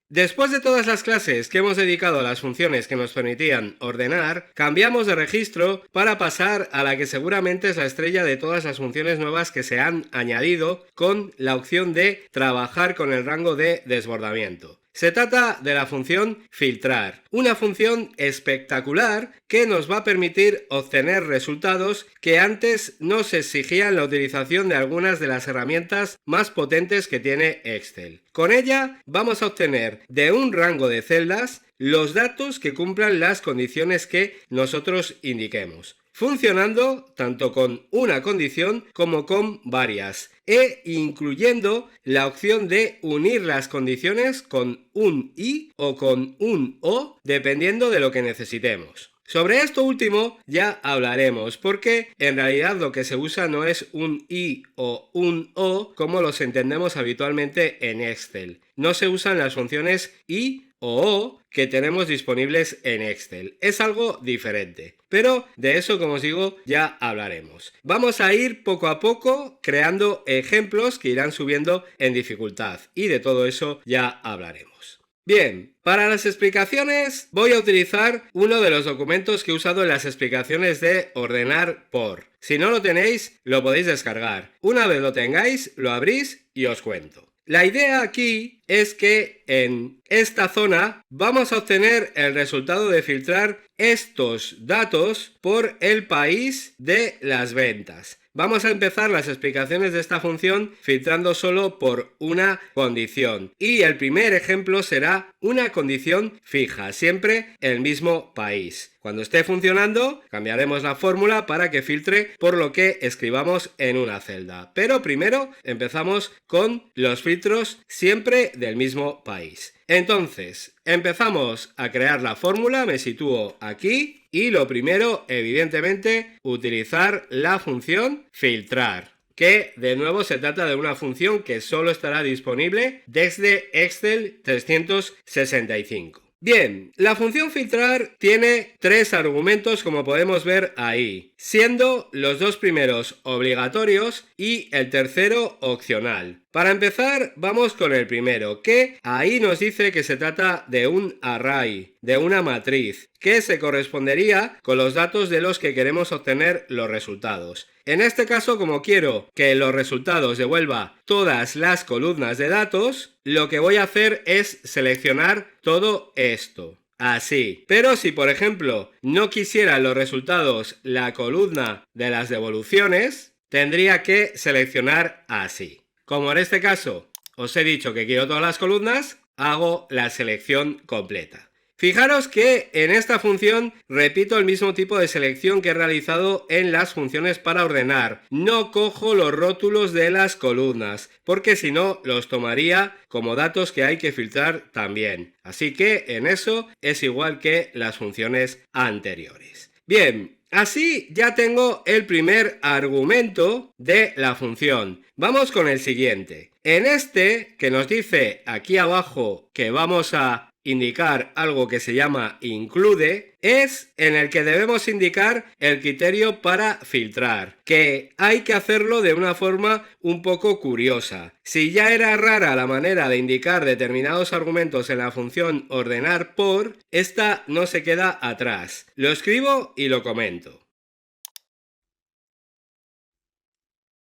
Después de todas las clases que hemos dedicado a las funciones que nos permitían ordenar, cambiamos de registro para pasar a la que seguramente es la estrella de todas las funciones nuevas que se han añadido con la opción de trabajar con el rango de desbordamiento. Se trata de la función filtrar, una función espectacular que nos va a permitir obtener resultados que antes nos exigían la utilización de algunas de las herramientas más potentes que tiene Excel. Con ella vamos a obtener de un rango de celdas los datos que cumplan las condiciones que nosotros indiquemos, funcionando tanto con una condición como con varias, e incluyendo la opción de unir las condiciones con un y o con un o, dependiendo de lo que necesitemos. Sobre esto último ya hablaremos, porque en realidad lo que se usa no es un y o un o como los entendemos habitualmente en Excel. No se usan las funciones y o que tenemos disponibles en Excel. Es algo diferente. Pero de eso, como os digo, ya hablaremos. Vamos a ir poco a poco creando ejemplos que irán subiendo en dificultad y de todo eso ya hablaremos. Bien, para las explicaciones voy a utilizar uno de los documentos que he usado en las explicaciones de ordenar por. Si no lo tenéis, lo podéis descargar. Una vez lo tengáis, lo abrís y os cuento. La idea aquí es que en esta zona vamos a obtener el resultado de filtrar estos datos por el país de las ventas. Vamos a empezar las explicaciones de esta función filtrando solo por una condición. Y el primer ejemplo será una condición fija, siempre el mismo país. Cuando esté funcionando, cambiaremos la fórmula para que filtre por lo que escribamos en una celda. Pero primero empezamos con los filtros siempre del mismo país. Entonces, empezamos a crear la fórmula, me sitúo aquí y lo primero, evidentemente, utilizar la función filtrar, que de nuevo se trata de una función que solo estará disponible desde Excel 365. Bien, la función filtrar tiene 3 argumentos como podemos ver ahí, siendo los 2 primeros obligatorios y el tercero opcional. Para empezar, vamos con el primero, que ahí nos dice que se trata de un array, de una matriz, que se correspondería con los datos de los que queremos obtener los resultados. En este caso, como quiero que los resultados devuelva todas las columnas de datos, lo que voy a hacer es seleccionar todo esto. Así. Pero si por ejemplo no quisiera los resultados la columna de las devoluciones, tendría que seleccionar así. Como en este caso os he dicho que quiero todas las columnas, hago la selección completa. Fijaros que en esta función repito el mismo tipo de selección que he realizado en las funciones para ordenar. No cojo los rótulos de las columnas, porque si no los tomaría como datos que hay que filtrar también. Así que en eso es igual que las funciones anteriores. Bien, así ya tengo el primer argumento de la función. Vamos con el siguiente. En este, que nos dice aquí abajo que vamos a indicar algo que se llama include, es en el que debemos indicar el criterio para filtrar, que hay que hacerlo de una forma un poco curiosa. Si ya era rara la manera de indicar determinados argumentos en la función ordenar por, esta no se queda atrás. Lo escribo y lo comento.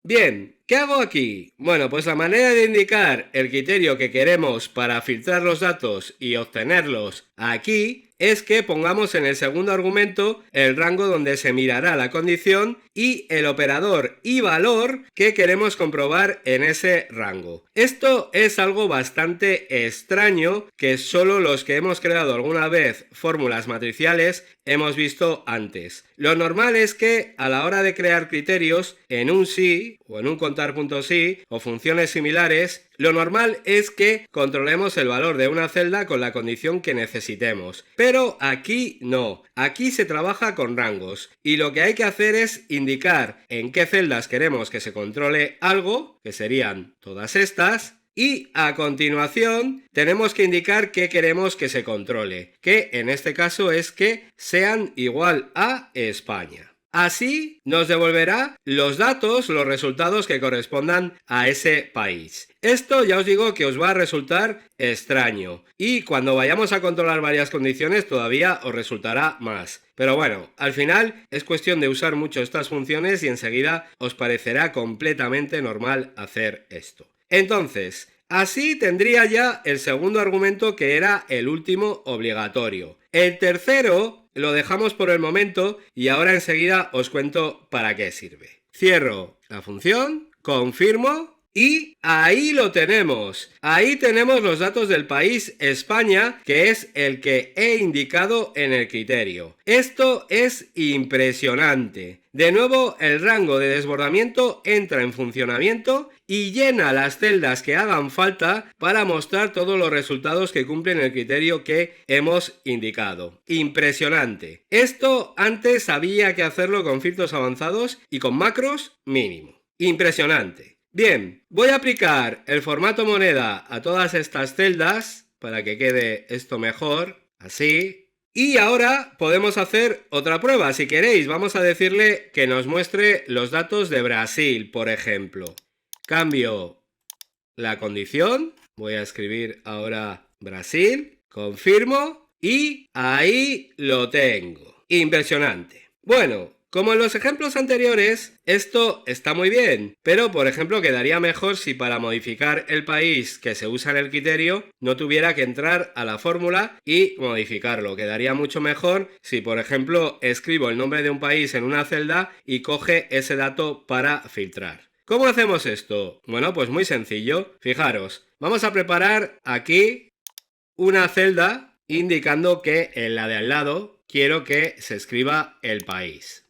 Bien, ¿qué hago aquí? Bueno, pues la manera de indicar el criterio que queremos para filtrar los datos y obtenerlos aquí es que pongamos en el segundo argumento el rango donde se mirará la condición y el operador y valor que queremos comprobar en ese rango. Esto es algo bastante extraño que solo los que hemos creado alguna vez fórmulas matriciales hemos visto antes. Lo normal es que a la hora de crear criterios en un sí o en un contar.sí o funciones similares, lo normal es que controlemos el valor de una celda con la condición que necesitemos. Pero aquí no. Aquí se trabaja con rangos y lo que hay que hacer es indicar en qué celdas queremos que se controle algo, que serían todas estas, y a continuación tenemos que indicar qué queremos que se controle, que en este caso es que sean igual a España. Así nos devolverá los datos, los resultados que correspondan a ese país. Esto ya os digo que os va a resultar extraño y cuando vayamos a controlar varias condiciones todavía os resultará más. Pero bueno, al final es cuestión de usar mucho estas funciones y enseguida os parecerá completamente normal hacer esto. Entonces, así tendría ya el segundo argumento, que era el último obligatorio. El tercero lo dejamos por el momento y ahora enseguida os cuento para qué sirve. Cierro la función, confirmo y ahí lo tenemos. Ahí tenemos los datos del país España, que es el que he indicado en el criterio. Esto es impresionante. De nuevo, el rango de desbordamiento entra en funcionamiento y llena las celdas que hagan falta para mostrar todos los resultados que cumplen el criterio que hemos indicado. Impresionante. Esto antes había que hacerlo con filtros avanzados y con macros mínimo. Impresionante. Bien, voy a aplicar el formato moneda a todas estas celdas para que quede esto mejor, así. Y ahora podemos hacer otra prueba. Si queréis, vamos a decirle que nos muestre los datos de Brasil, por ejemplo. Cambio la condición, voy a escribir ahora Brasil, confirmo y ahí lo tengo. Impresionante. Bueno, como en los ejemplos anteriores, esto está muy bien, pero por ejemplo quedaría mejor si para modificar el país que se usa en el criterio no tuviera que entrar a la fórmula y modificarlo. Quedaría mucho mejor si por ejemplo escribo el nombre de un país en una celda y coge ese dato para filtrar. ¿Cómo hacemos esto? Bueno, pues muy sencillo. Fijaros, vamos a preparar aquí una celda indicando que en la de al lado quiero que se escriba el país.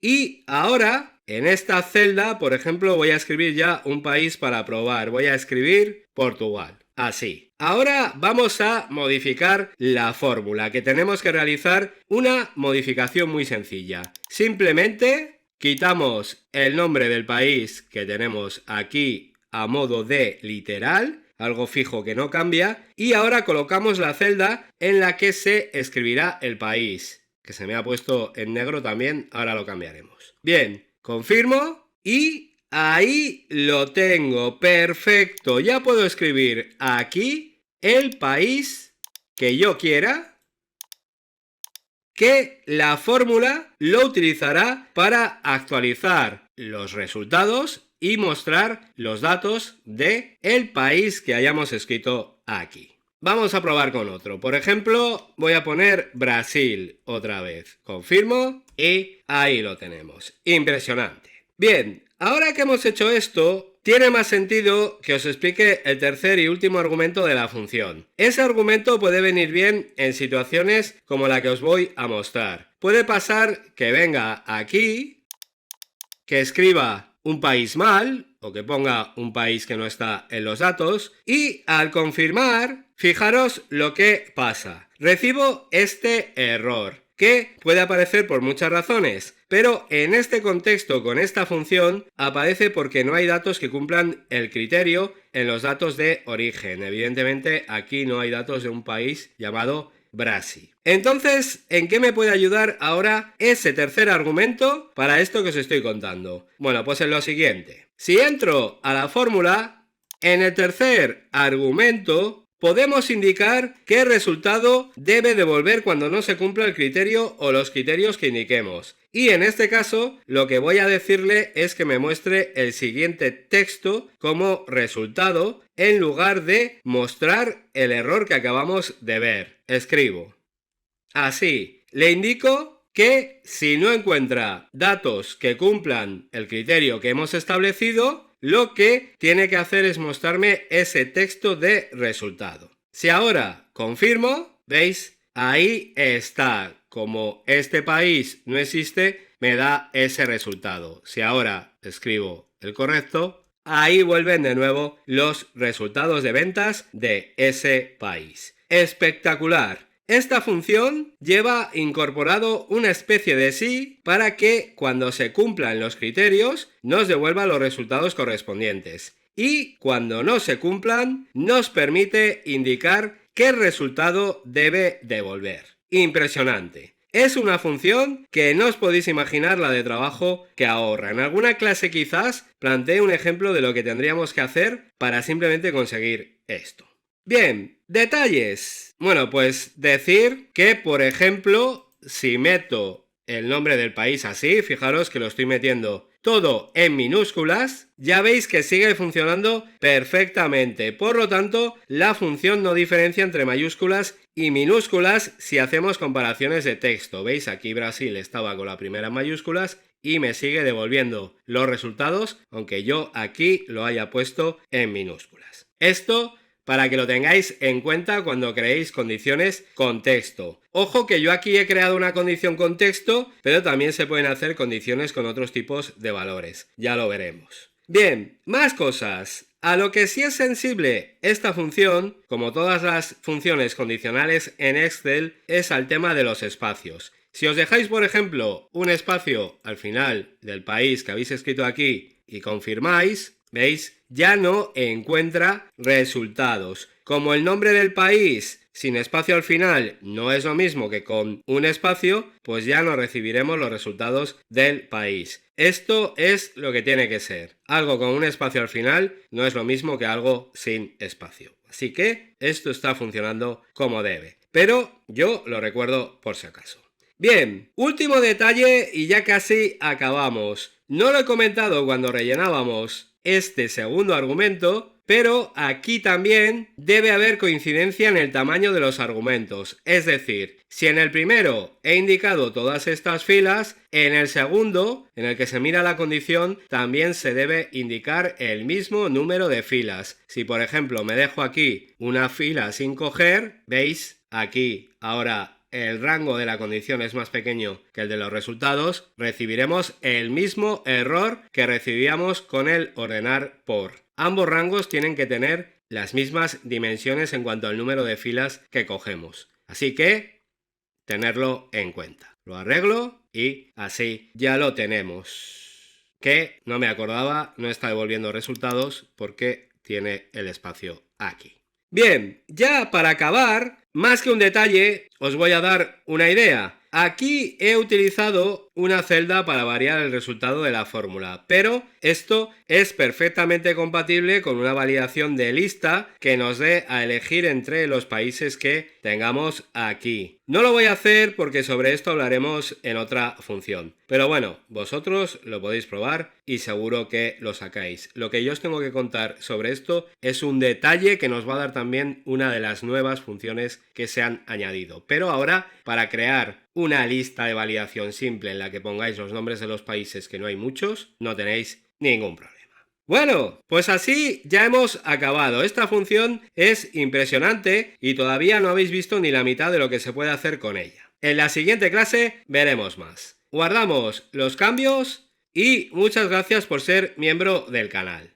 Y ahora, en esta celda, por ejemplo, voy a escribir ya un país para probar. Voy a escribir Portugal. Así. Ahora vamos a modificar la fórmula, que tenemos que realizar una modificación muy sencilla. Simplemente quitamos el nombre del país que tenemos aquí a modo de literal, algo fijo que no cambia, y ahora colocamos la celda en la que se escribirá el país, que se me ha puesto en negro también, ahora lo cambiaremos. Bien, confirmo y ahí lo tengo, perfecto. Ya puedo escribir aquí el país que yo quiera, que la fórmula lo utilizará para actualizar los resultados y mostrar los datos del país que hayamos escrito aquí. Vamos a probar con otro. Por ejemplo, voy a poner Brasil otra vez. Confirmo y ahí lo tenemos. Impresionante. Bien, ahora que hemos hecho esto, tiene más sentido que os explique el tercer y último argumento de la función. Ese argumento puede venir bien en situaciones como la que os voy a mostrar. Puede pasar que venga aquí, que escriba un país mal, o que ponga un país que no está en los datos, y al confirmar, fijaros lo que pasa. Recibo este error, que puede aparecer por muchas razones, pero en este contexto con esta función aparece porque no hay datos que cumplan el criterio en los datos de origen. Evidentemente aquí no hay datos de un país llamado Brasil. Entonces, ¿en qué me puede ayudar ahora ese tercer argumento para esto que os estoy contando? Bueno, pues en lo siguiente. Si entro a la fórmula, en el tercer argumento podemos indicar qué resultado debe devolver cuando no se cumpla el criterio o los criterios que indiquemos. Y en este caso, lo que voy a decirle es que me muestre el siguiente texto como resultado en lugar de mostrar el error que acabamos de ver. Escribo. Así, le indico que si no encuentra datos que cumplan el criterio que hemos establecido, lo que tiene que hacer es mostrarme ese texto de resultado. Si ahora confirmo, ¿veis? Ahí está. Como este país no existe, me da ese resultado. Si ahora escribo el correcto, ahí vuelven de nuevo los resultados de ventas de ese país. ¡Espectacular! Esta función lleva incorporado una especie de sí para que cuando se cumplan los criterios nos devuelva los resultados correspondientes. Y cuando no se cumplan nos permite indicar qué resultado debe devolver. Impresionante. Es una función que no os podéis imaginar la de trabajo que ahorra. En alguna clase quizás planteé un ejemplo de lo que tendríamos que hacer para simplemente conseguir esto. Bien, detalles. Bueno, pues decir que, por ejemplo, si meto el nombre del país así, fijaros que lo estoy metiendo todo en minúsculas, ya veis que sigue funcionando perfectamente. Por lo tanto, la función no diferencia entre mayúsculas y minúsculas si hacemos comparaciones de texto. ¿Veis? Aquí Brasil estaba con la primera en mayúsculas y me sigue devolviendo los resultados, aunque yo aquí lo haya puesto en minúsculas. Esto para que lo tengáis en cuenta cuando creéis condiciones con texto. Ojo que yo aquí he creado una condición con texto, pero también se pueden hacer condiciones con otros tipos de valores. Ya lo veremos. Bien, más cosas. A lo que sí es sensible esta función, como todas las funciones condicionales en Excel, es al tema de los espacios. Si os dejáis, por ejemplo, un espacio al final del país que habéis escrito aquí y confirmáis, ¿veis? Ya no encuentra resultados. Como el nombre del país sin espacio al final no es lo mismo que con un espacio, pues ya no recibiremos los resultados del país. Esto es lo que tiene que ser. Algo con un espacio al final no es lo mismo que algo sin espacio. Así que esto está funcionando como debe. Pero yo lo recuerdo por si acaso. Bien, último detalle y ya casi acabamos. No lo he comentado cuando rellenábamos este segundo argumento, pero aquí también debe haber coincidencia en el tamaño de los argumentos. Es decir, si en el primero he indicado todas estas filas, en el segundo, en el que se mira la condición, también se debe indicar el mismo número de filas. Si por ejemplo me dejo aquí una fila sin coger, ¿veis? Aquí ahora el rango de la condición es más pequeño que el de los resultados, recibiremos el mismo error que recibíamos con el ordenar por. Ambos rangos tienen que tener las mismas dimensiones en cuanto al número de filas que cogemos. Así que, tenerlo en cuenta. Lo arreglo y así ya lo tenemos. Que no me acordaba, no está devolviendo resultados porque tiene el espacio aquí. Bien, ya para acabar, más que un detalle, os voy a dar una idea. Aquí he utilizado una celda para variar el resultado de la fórmula, pero esto es perfectamente compatible con una validación de lista que nos dé a elegir entre los países que tengamos aquí. No lo voy a hacer porque sobre esto hablaremos en otra función. Pero bueno, vosotros lo podéis probar y seguro que lo sacáis. Lo que yo os tengo que contar sobre esto es un detalle que nos va a dar también una de las nuevas funciones que se han añadido. Pero ahora, para crear una lista de validación simple en la que pongáis los nombres de los países, que no hay muchos, no tenéis ningún problema. Bueno, pues así ya hemos acabado. Esta función es impresionante y todavía no habéis visto ni la mitad de lo que se puede hacer con ella. En la siguiente clase veremos más. Guardamos los cambios y muchas gracias por ser miembro del canal.